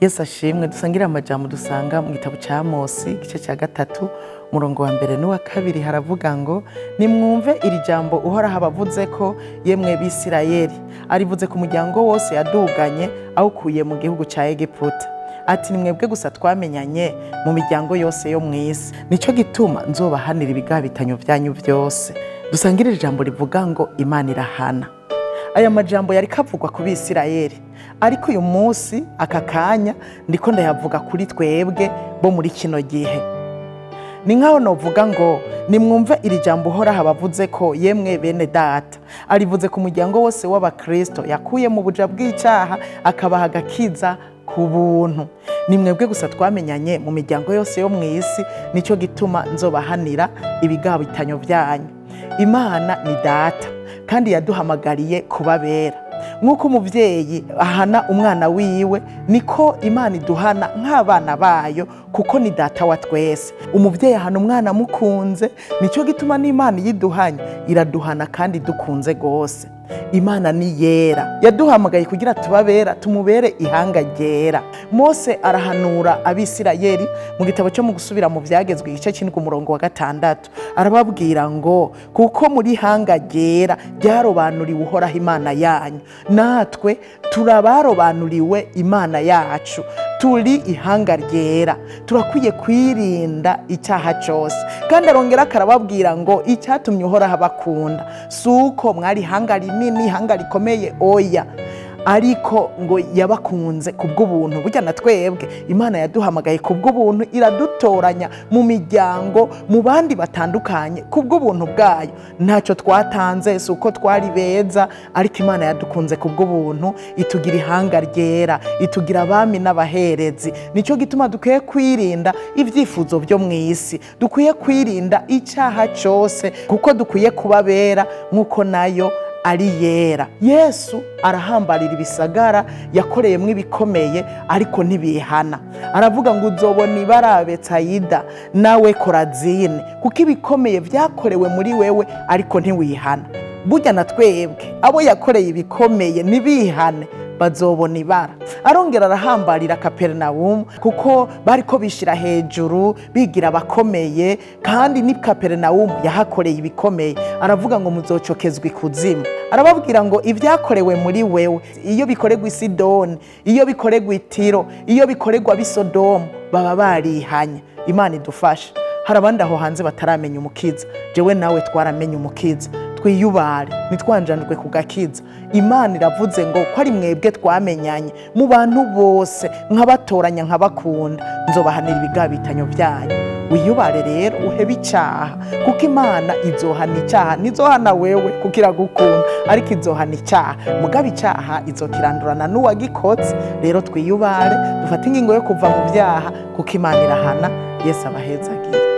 Yesu ashimwe. Dusangira amajambo dusanga mu gitabo cya Amosi igice cya 3 umurongo wa 1 n'uwa 2 haravuga ngo nimwumve iri jambo uhoraho abavuze ko yemwe b'Isirayeli, arivuze ku muryango wose yaduganye awukuye mu gihugu cya Egiputa. Ati nimwebwe gusa twamenyanye mu miryango yose yo mw'isi, nico gituma nzobahanira ibigabitanyo byanyu byose. Dusangira iri jambo rivuga ngo Imana irahana. Aya majambo yari kavugwa ku b'Isirayeli, ariko uyu munsi aka kanya ndiko ndayavuga kuri twebwe bo muri kino gihe. Ni nkaho novuga ngo nimwumve iri jambo uhoraho abavuze ko yemwe bene data, arivuze ku muryango wose w'Abakristo yakuye mu buja bw'icyaha akabaha agakiza ku buntu. Nimwebwe gusa twamenyanye mu miryango yose yo mw'isi, nico gituma nzobahanira ibigabitanyo byanyu. Imana ni data kandi yaduhamagariye kubabera. Nk'uko umuvyeyi ahana umwana wiwe, niko Imana iduhana nk'abana bayo, kuko ni data wa twese. Umuvyeyi ahana umwana mukunze, nico gituma n'Imana yiduhanye iraduhana kandi dukunze gose. Imana ni yera, yaduhamagaye kugira tubabera, tumubere ihanga ryera. Mose arahanura ab'Isirayeli mu gitabo cyo mu gusubira mu vyagezwe igice cy'indwi umurongo wa 6, arababwira ngo kuko muri ihanga ryera ryarobanuriwe uhoraho Imana yanyu, natwe turabarobanuriwe Imana yacu. Turi ihanga ryera, turakwiye kwirinda icyaha cyose. Kandi arongera akarababwira ngo icyatumye uhoraho abakunda suko mwari ihanga rinini, ihanga rikomeye, oya, ariko ngo yabakunze kubw'ubuntu. Burya na twebwe Imana yaduhamagaye kubw'ubuntu, iradutoranya mu miryango, mu bandi batandukanye kubw'ubuntu bwayo. Ntacyo twatanze, suko twari beza, ariko Imana yadukunze kubw'ubuntu, itugira ihanga ryera, itugira abami n'abaherezi. Nico gituma dukwiye kwirinda ibyifuzo byo mw'isi, dukwiye kwirinda icyaha cyose, kuko dukwiye kubabera nk'uko nayo ari yera. Yesu arahambarira ibisagara yakoreyemwo ibikomeye, ariko ntibihana. Aravuga ngo uzobona ibara Betsayida nawe Korazine, kuko ibikomeye vyakorewe muri wewe, ariko ntiwihana. Burya na twebwe abo yakoreye ibikomeye ntibihane bazobona ibara. Arongera arahambarira Kaperinawumu, kuko bariko bishira hejuru bigira abakomeye, kandi ni Kaperinawumu yahakoreye ibikomeye. Aravuga ngo muzocokezwa ikuzimu. Arababwira ngo ibyakorewe muri wewe, iyo bikoregwa i Sidoni, iyo bikoregwa i Tiro, iyo bikoregwa i Sodomu, baba barihanye. Imana idufasha. Hari abandi aho hanze bataramenya umukiza, jewe nawe twaramenye umukiza. Twiyubare nitwanjanirwe ku gakiza. Imana iravuze ngo ko ari mwebwe twamenyanye mu bantu bose, nkabatoranya nkabakunda, nzobahanira ibigabitanyo byanyu. Wiyubare rero uhebe icyaha, kuko Imana izohana icyaha. Nizohana wewe kuko iragukunda, ariko izohana icyaha. Mugabo icyaha izokirandurana n'uwagikotse. Rero twiyubare, dufate ingingo yo kuva mu byaha, kuko Imana irahana. Yesu abahezagiye.